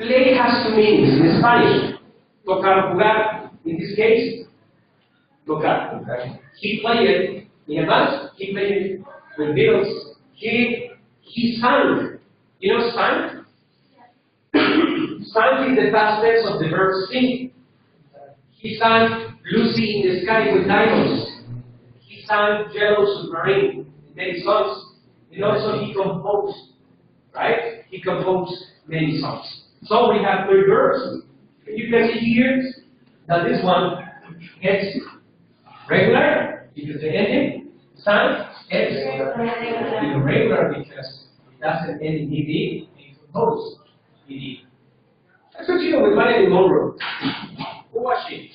Play has two meanings in Spanish. Tocar, jugar. In this case, tocar. He played in advance. He played with Beatles. He sang. You know sang? Sang is the past tense of the verb sing. He sang Lucy in the Sky with Diamonds. He sang Yellow Submarine in many songs. And also he composed, right? He composed many songs. So we have three verbs. You can see here that this one gets regular because the ending, sang, is irregular because it doesn't end in ed, it composed ed. Let's continue with Marilyn Monroe. Who was she?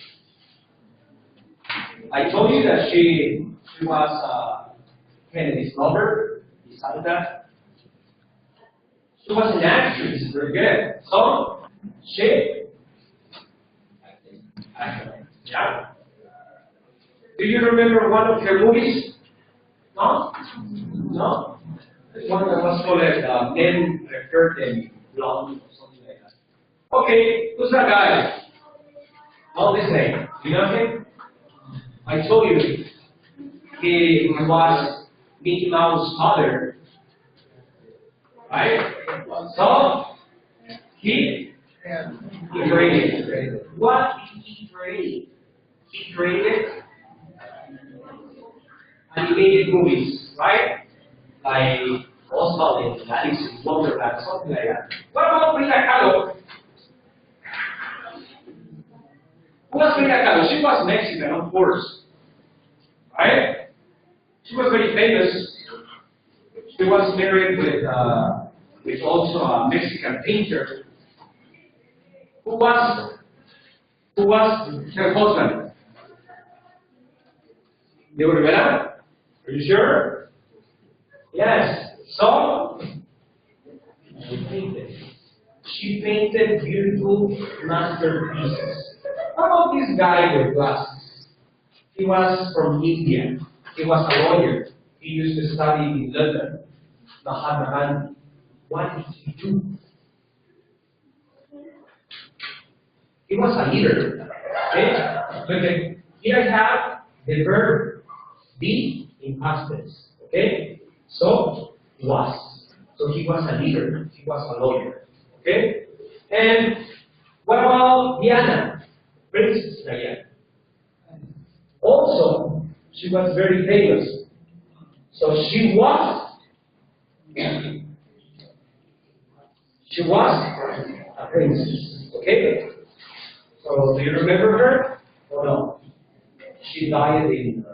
I told you that she was Kennedy's lover. You saw that. She was an actress, very good. So, she, yeah. Do you remember one of her movies? No? No? One that was called Men Referred Them Blonde or something like that. Okay, who's that guy? Oh, this name. You know him? I told you he was Mickey Mouse's father. Right? So, he created. What did he create? He created animated movies, right? Like Oswald and Alice in Wonderland, something like that. What about Frida Kahlo? Who was Frida Kahlo? She was Mexican, of course. Right? She was very famous. She was married with also a Mexican painter. Who was her husband? De Rivera? Are you sure? Yes. So she painted beautiful masterpieces. How about this guy with glasses? He was from India. He was a lawyer. He used to study in London. Mahatma Gandhi. What did he do? He was a leader. Okay? Here I have the verb be in past tense. Okay? So, was. So he was a leader. He was a lawyer. Okay? And what about Diana? Princess Diana. Also, she was very famous. So she was a princess. Okay? So do you remember her? Or no? She died in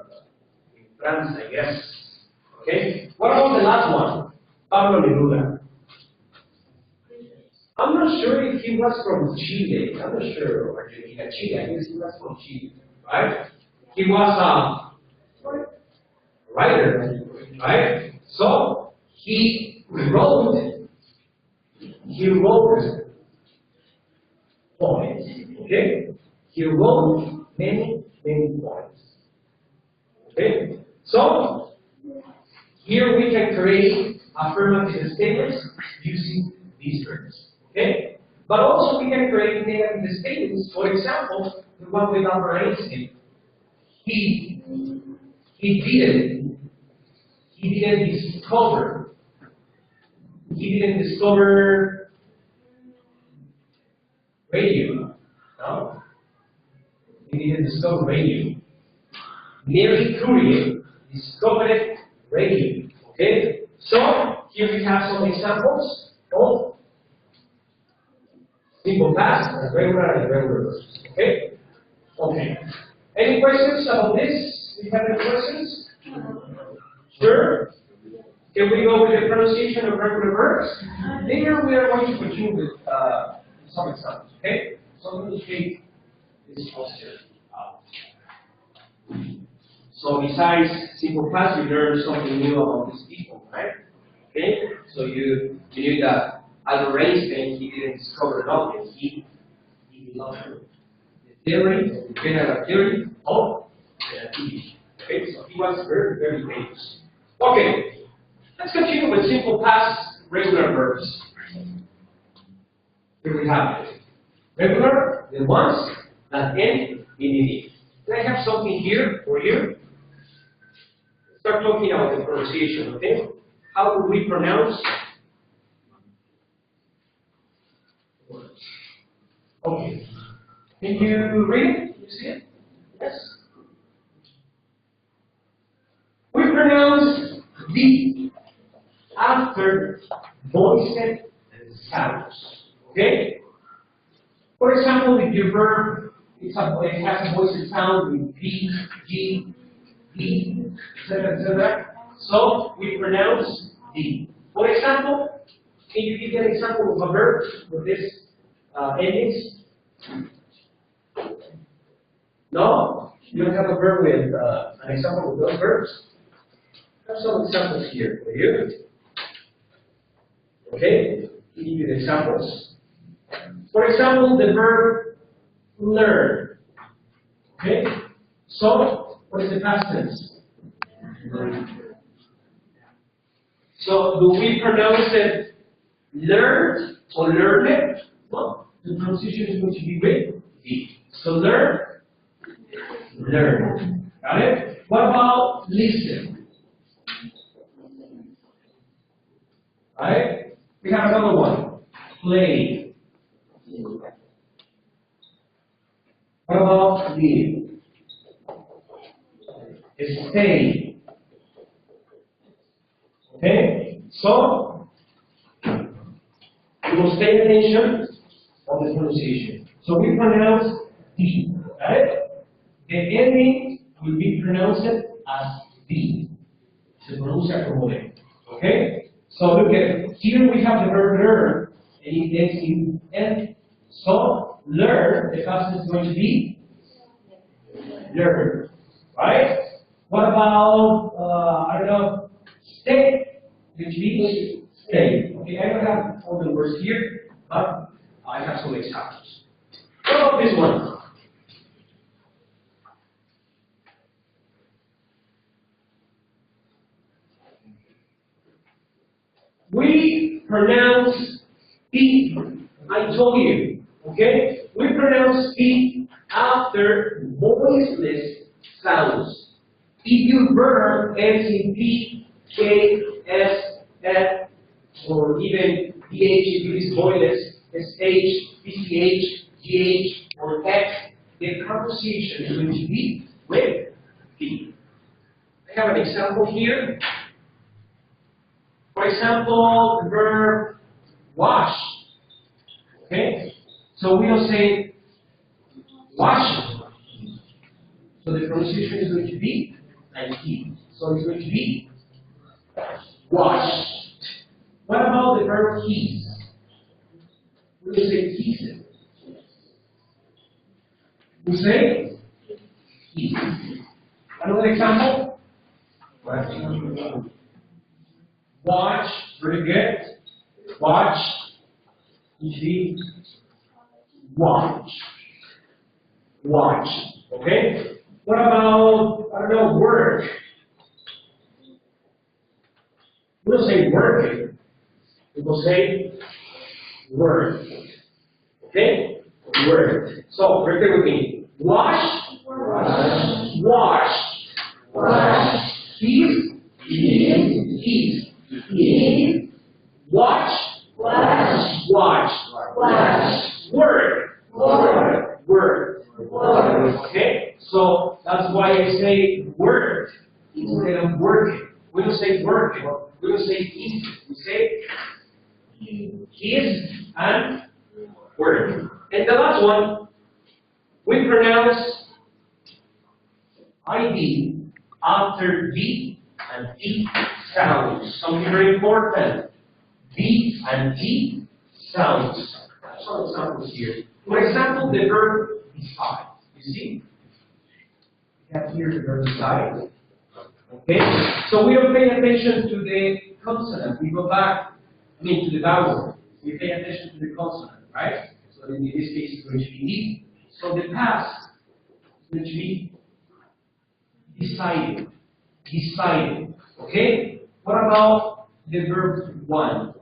France, I guess. Okay? What about the last one? Pablo Neruda. I'm not sure if he was from Chile. I'm not sure. Argentina, Chile. I guess he was from Chile. Right? He was a writer. Right? So he wrote poems. Okay? He wrote many poems. Okay? So here we can create affirmative statements using these verbs. Okay? But also we can create negative statements. For example, the one with Albert Einstein. He didn't discover radio. No? He didn't discover radio. Marie Curie discovered radio. Okay? So, here we have some examples of simple past, regular and irregular verbs. Okay? Okay. Any questions about this? Do you have any questions? Sure? Can we go with the pronunciation of regular verbs? Later we are going to continue with some examples. Okay? So I'm going to take this posture out. So besides simple past, you learned something new about these people, right? Okay? So you knew that Albert Einstein, he didn't discover nothing. He developed the theory, the general theory of relativity. Okay? So he was very famous. Okay. Let's continue with simple past regular verbs. Here we have it. Regular, the ones that end in ed. Can I have something here for you? Start talking about the pronunciation, okay? How do we pronounce? Okay. Can you read it? You see it? Yes. We pronounce the after voiced and sounds. Okay? For example, if your verb it has a voiced sound with B, G, E, etc., etc. So we pronounce D. For example, can you give me an example of a verb with this endings? No? You don't have a verb with an example of those verbs? I have some examples here for you. Okay? Give you the examples. For example, the verb learn. Okay? So, what is the past tense? So, do we pronounce it learned or learned? No. The pronunciation is going to be with D. So, learn, learn. Got it? What about listen? Right? We have another one. Play. What about live? Stay. Okay? So, you must pay attention on the pronunciation. So we pronounce D. Right? The ending will be pronounced as D. Se pronuncia como D. Okay? So look at here we have the verb learn and it ends in N. So learn, the past is going to be learn. Right? What about I don't know, stay, which means stay. Okay, I don't have all the words here, but I have some examples. What about this one? We pronounce P. I told you, okay? We pronounce P after voiceless sounds. If your verb ends in P, K, S, F, or even PH if it is voiceless, SH, PCH, GH, or X, the pronunciation is going to be with P. I have an example here. For example, the verb wash. Okay? So we don't say wash. So the pronunciation is going to be like T. So it's going to be wash. What about the verb keys? We don't say keys. We say keys. Another example? Watch, very good. Watch, you see, watch. Watch, okay? What about, I don't know, work? We don't say working. We will say work. Okay? Work. So, repeat with me. Wash, wash, wash, wash, keys, keys, keys. Watch, watch, watch, watch, work, work, work, work. Okay? So that's why I say work instead of working. We don't say working. We don't say eat. We say is and work. And the last one, we pronounce ID after D and T sounds. Something very important. D and T sounds. Some examples here. For example, the verb decide. You see? We have here the verb decide. Okay? So we don't pay attention to the consonant. We go back, to the vowel. We pay attention to the consonant, right? So in this case, it's going to be D. So the past is going to be decided. Decided. Okay? What about the verb want?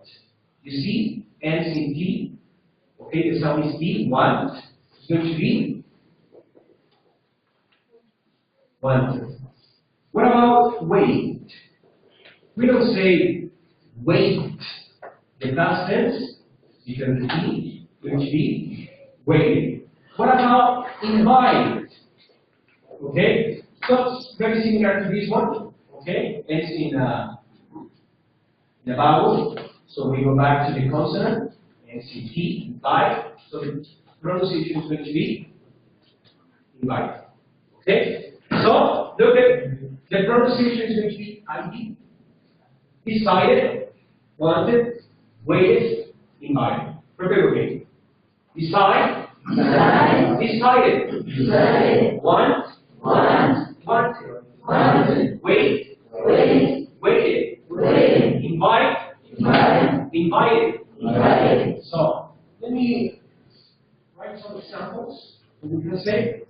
You see? Ends in T. Okay, the sound is D. Want. It's going to be wanted. What about wait? We don't say wait. The past tense, because the D is going to be waited. What about invite? Okay, so it's very similar to this one. Okay, it's in the vowel. So we go back to the consonant, NCT, invite. So the pronunciation is going to be invite. Okay, so look at the pronunciation is going to be ID. Decided, wanted, waited, invited. Perfect, okay. Decide, decided, want, wanted, wait, waited, invite, invited. So, let me write some examples. We can say,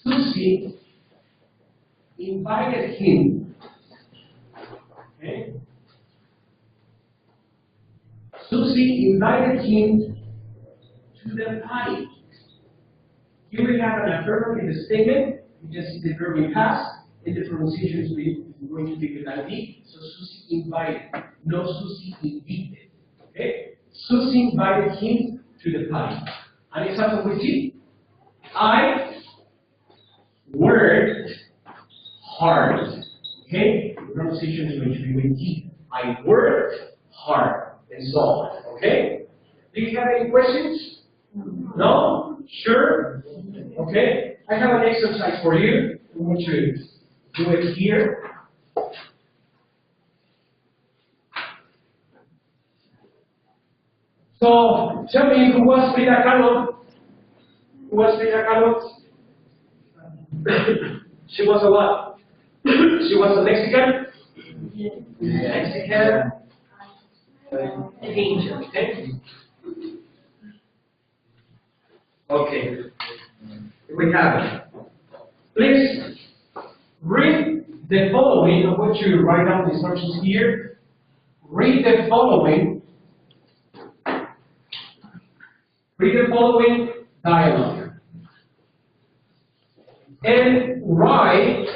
Susie invited him. Okay? Susie invited him to the party. Here we have an affirmative statement. You just see the verb in past, and the pronunciation is going to be with ID. So Susie invited, no Susie invited. Okay? Susie invited him to the party. An example with T. I worked hard. Okay? The pronunciation is going to be with T. I worked hard, and so on. Okay? Do you have any questions? No? Sure? Okay? I have an exercise for you. I want you to do it here. So, tell me who was Frida Kahlo? Who was Frida Kahlo? She was a what? She was a Mexican? Mexican painter. Okay? Okay. Here we have it. Please read the following. I want you to write down the instructions here. Read the following. Read the following dialogue. And write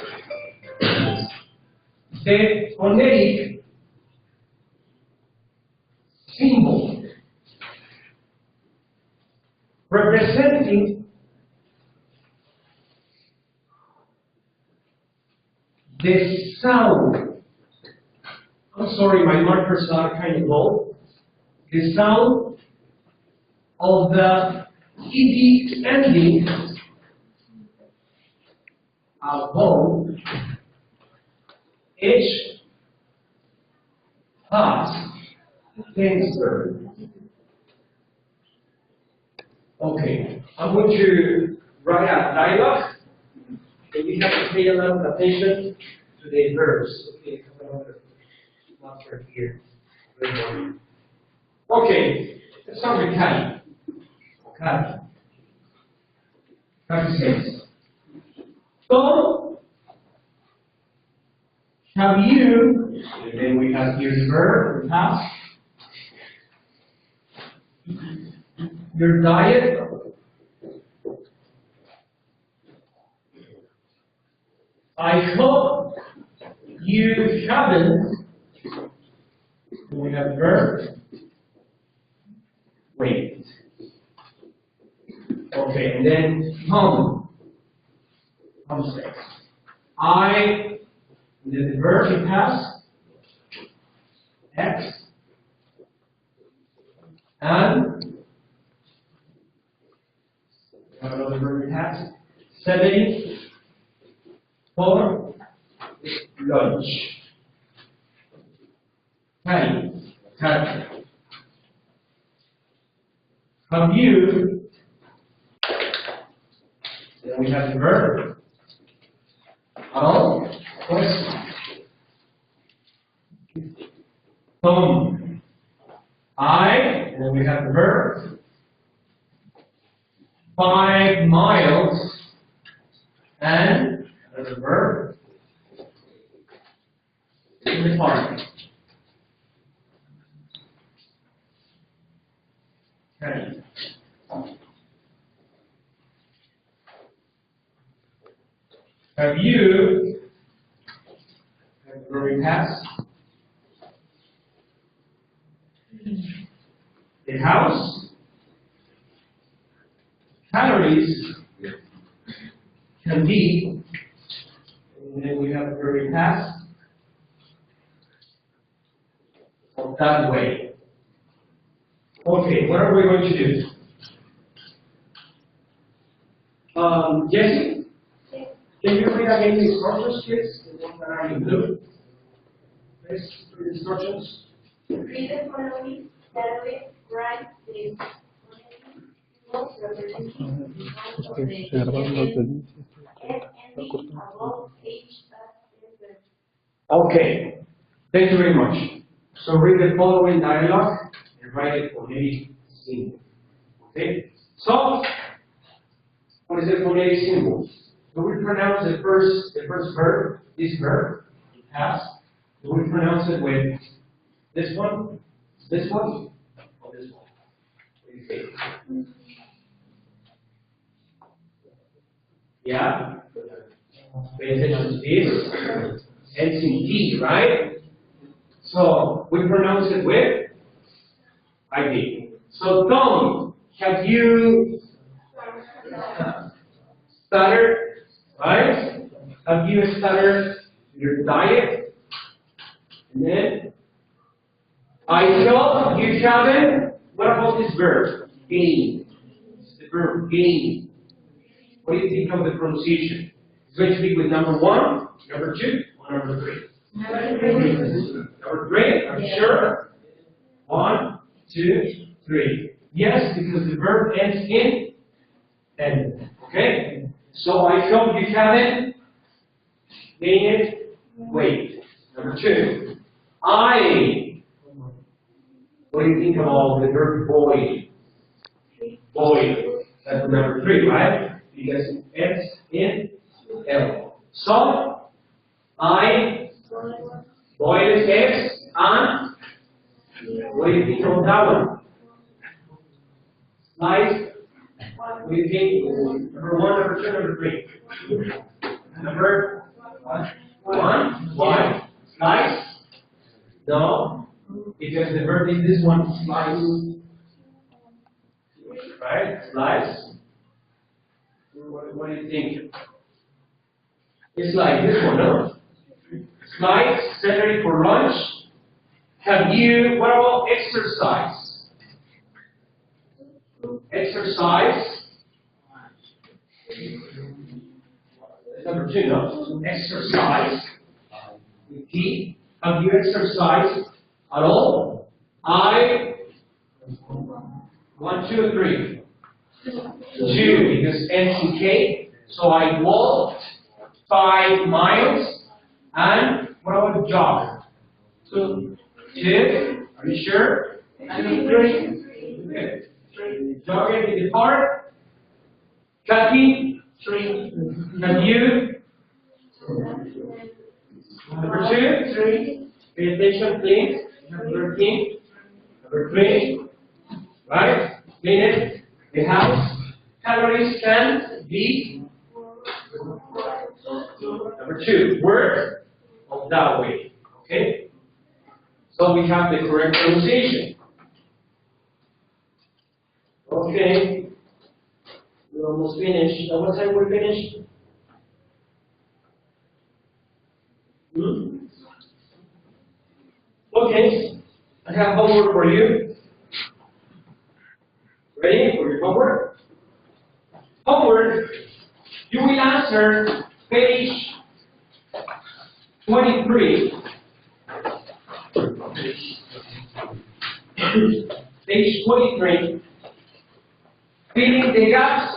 the phonetic symbol representing the sound. I'm sorry, my markers are kind of low. The sound of the ed ending above each past tense verb. Okay, I'm going to write a dialogue, and you have to pay a lot of attention to the verbs. Okay, I have another marker here. Okay, let's start with Kali. Kali. Kali says, so, have you, and then we have here the verb, the past, your diet, I hope you haven't, we have verb, wait. Okay, and then come says, I, and then the verb in past, X, and another verb in past, 70 for lunch. Hey, have you, then we have the verb, all, question. I, and then we have the verb, 5 miles, and another verb, in the park. can. Have you ever passed the house? Calories can be, and then we have a very past of that way. Okay, what are we going to do? Jesse, can you read again the instructions, please? The ones that are in blue. Please, read the instructions. Read the following calories, write the most representing of the ending above each as Okay, thank you very much. So read the following dialogue and write it phonetic symbol. Okay, so what is the phonetic symbol? Do we pronounce the first verb, this verb, has? Do we pronounce it with this one, or this one? What do you think? Yeah? Pay attention to this. Ends in T, right? So we pronounce it with ID. So Tom, have you started, right? Have you started your diet? And then I know you haven't. What about this verb? Gain. The verb gain. What do you think of the pronunciation? It's going to be with number 1, number 2, or number 3? Number 3, are you sure? 1, 2, 3. Yes, because the verb ends in N. Okay? So I hope you haven't gained weight. Number 2. What do you think about the verb boil? Boil. That's number 3, right? Because it ends in L. So, I boil eggs and what do you think of that one? Slice. What do you think? Number 1, number 2, number 3. Number 1. Why? Slice? No. Because the verb is this one, slice. Right? Slice. What do you think? It's like this one, no? Slice, Saturday for lunch. Have you, what about exercise? Exercise. Number 2, no? Exercise. With T. Have you exercised at all? 1, 2, 3. 2, because ends in K. So I walked 5 miles. And what about jog? 2. Are you sure? And 3. Okay. Jogging in the park. Kathy? 3. Have you? Number 2, 3. Pay attention, please. Number 3. Right? Minute. The house. Calories can be. Number 2. Work of that way. Okay? So we have the correct pronunciation. Okay. We're almost finished. At what time we're finished? Okay. I have homework for you. Ready for your homework? Homework. You will answer page 23. Page 23. Filling the gaps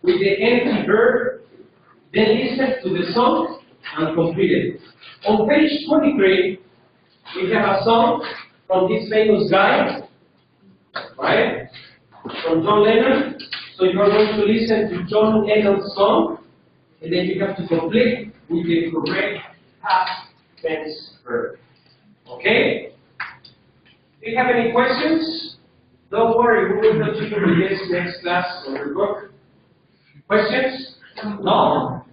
with the empty verb, then listen to the song and complete it. On page 23, we have a song from this famous guy, right? From John Lennon. So you are going to listen to John Lennon's song, and then you have to complete with the correct past tense verb. Okay? Do you have any questions? Don't worry, we will continue with this next class of your book. Questions? No.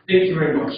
Thank you very much.